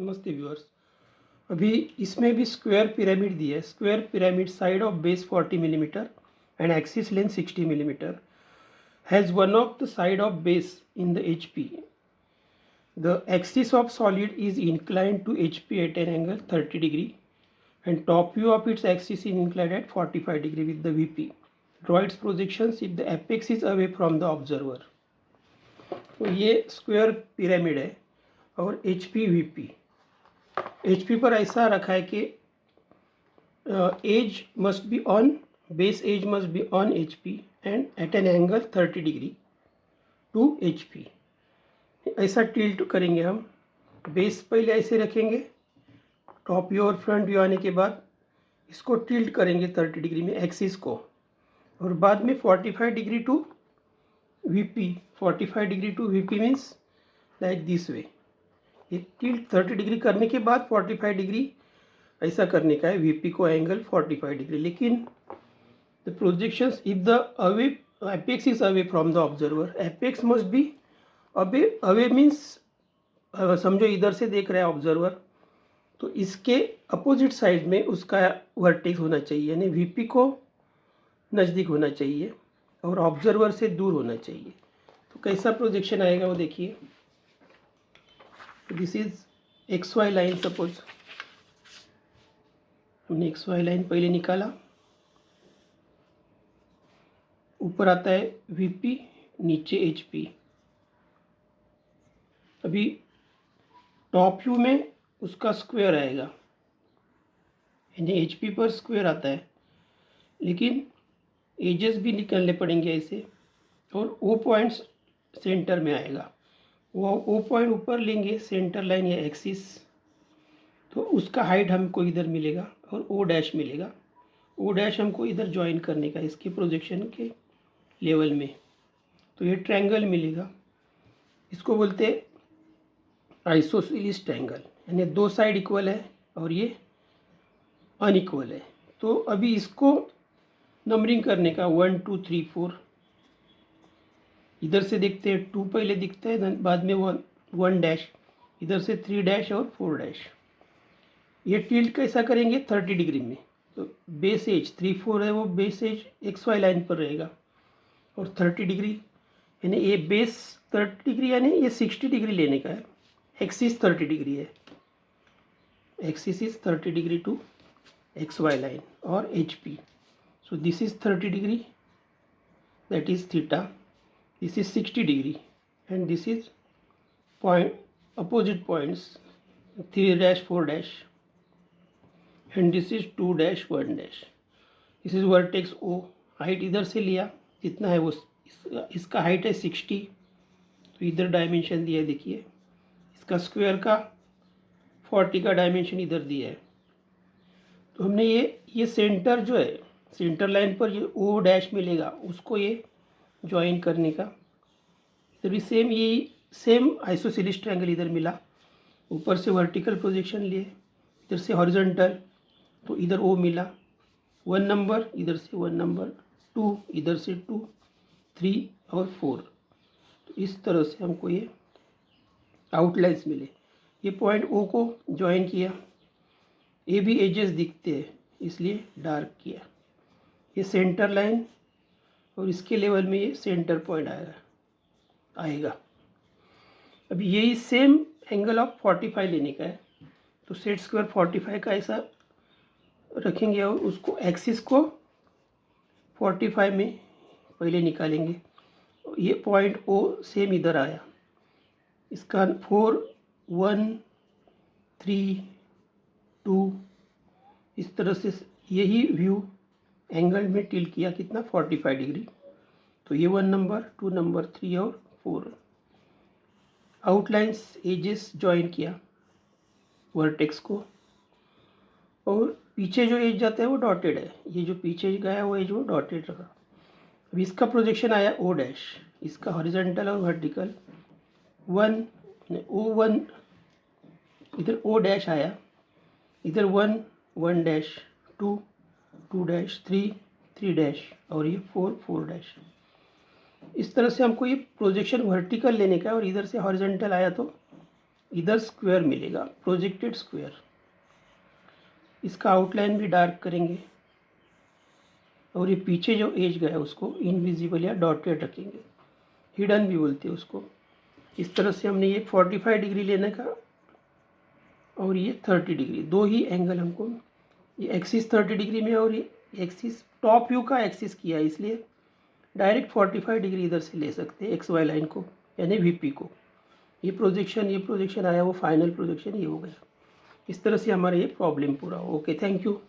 नमस्ते व्यूअर्स। अभी इसमें भी स्क्वायर पिरामिड दिया है। Square pyramid side of base 40 millimetre and axis length 60 millimetre has one of the side of base in the HP. The axis of solid is inclined to HP at an angle 30 degree and top view of its axis is inclined at 45 degree with the VP. Draw its projections if the apex is away from the observer. तो ये square pyramid है और HP VP HP पर ऐसा रखा है कि edge must be on base edge must be on HP and at an angle 30 degree to HP. ऐसा टिल्ट करेंगे हम. बेस पहले ऐसे रखेंगे, टॉप व्यू और फ्रंट व्यू आने के बाद इसको टिल्ट करेंगे 30 डिग्री में एक्सिस को, और बाद में 45 degree to VP. 45 degree to VP means like this way. ये टिल्ट 30 डिग्री करने के बाद 45 डिग्री ऐसा करने का है, VP को एंगल 45 डिग्री. लेकिन the projections if the away apex is away from the observer, apex must be away. Away means समझो इधर से देख रहा है ऑब्जर्वर, तो इसके अपोजिट साइड में उसका वर्टेक्स होना चाहिए, यानी VP को नज़दीक होना चाहिए और ऑब्जर्वर से दूर होना चाहिए. तो कैसा प्रोजेक्शन आएगा वो देखिए. This is XY line. Suppose हमने XY लाइन पहले निकाला, ऊपर आता है VP, नीचे HP. अभी टॉप व्यू में उसका स्क्वायर आएगा, यानी HP पर स्क्वायर आता है, लेकिन एजेस भी निकालने पड़ेंगे ऐसे, और O पॉइंट्स सेंटर में आएगा. वो O पॉइंट ऊपर लेंगे, सेंटर लाइन या एक्सिस, तो उसका हाइट हमको इधर मिलेगा और O डैश मिलेगा. O डैश हमको इधर ज्वाइन करने का इसके प्रोजेक्शन के लेवल में, तो ये ट्रायंगल मिलेगा. इसको बोलते आइसोसेलेस ट्रायंगल, यानी दो साइड इक्वल है और ये अनइक्वल है. तो अभी इसको नंबरिंग करने का 1 2 3 4. इधर से देखते हैं 2 पहले दिखता है, बाद में 1 डैश, इधर से 3 डैश और 4 डैश. ये टिल्ट कैसा करेंगे 30 डिग्री में. तो बेस एज 3 4 है, वो बेस एज XY लाइन पर रहेगा, और 30 डिग्री यानी ये बेस 30 डिग्री यानी ये 60 डिग्री लेने का है. एक्सिस 30 डिग्री है, axis is 30 degree to XY line और HP. So this is 30 degree, that is theta. This is 60 degree and this is point opposite points 3 dash 4 dash and this is 2 dash 1 dash. This is vertex O. Height इधर से लिया जितना है वो, इसका height है 60, तो इधर डायमेंशन दिया है. देखिए इसका स्क्वायर का 40 का डायमेंशन इधर दिया है. तो हमने ये सेंटर जो है, सेंटर लाइन पर ये O डैश मिलेगा, उसको ये ज्वाइन करने का. इधर भी सेम, ये सेम आइसोसेलेस ट्रायंगल इधर मिला. ऊपर से वर्टिकल प्रोजेक्शन लिए, इधर से हॉरिजॉन्टल, तो इधर O मिला 1 नंबर, इधर से 1 नंबर, 2 इधर से 2 3 और 4. तो इस तरह से हमको ये आउटलाइंस मिले. ये पॉइंट O को ज्वाइन किया, ये भी एजेस दिखते हैं इसलिए डार्क किया. ये सेंटर लाइन और इसके लेवल में ये सेंटर पॉइंट आएगा. अभी यही सेम एंगल ऑफ 45 लेने का है, तो सेट स्क्वायर 45 का ऐसा रखेंगे और उसको एक्सिस को 45 में पहले निकालेंगे. ये पॉइंट O सेम इधर आया, इसका 4 1 3 2 इस तरह से यही व्यू एंगल में टिल्ट किया, कितना 45 डिग्री. तो ये 1 नंबर 2 नंबर 3 और 4. आउटलाइंस एजेस ज्वाइन किया वर्टेक्स को, और पीछे जो एज जाता है वो डॉटेड है. ये जो पीछे गया वो एज वो डॉटेड रहा. अभी इसका प्रोजेक्शन आया O डैश, इसका हॉरिजॉन्टल और वर्टिकल 1 O1, इधर O डैश आया, इधर 1 1 डैश 2 2 डैश 3 डैश और ये 4 डैश. इस तरह से हमको ये प्रोजेक्शन वर्टिकल लेने का है, और इधर से हॉरिजॉन्टल आया तो इधर स्क्वायर मिलेगा, प्रोजेक्टेड स्क्वायर। इसका आउटलाइन भी डार्क करेंगे और ये पीछे जो एज गया उसको इनविजिबल या डॉटेड रखेंगे, हिडन भी बोलते हैं उसको। इस तरह से हमने ये 45 डिग्री लेने का और ये 30 डिग्री, दो ही एंगल हमको, ये एक्सिस 30 डिग्री में और ये एक्सिस टॉप व्यू का एक्सिस किया है, इसलिए डायरेक्ट 45 डिग्री इधर से ले सकते हैं एक्स वाई लाइन को, यानी वीपी को। ये प्रोजेक्शन आया, वो फाइनल प्रोजेक्शन ये हो गया। इस तरह से हमारा ये प्रॉब्लम पूरा हो। Okay, thank you.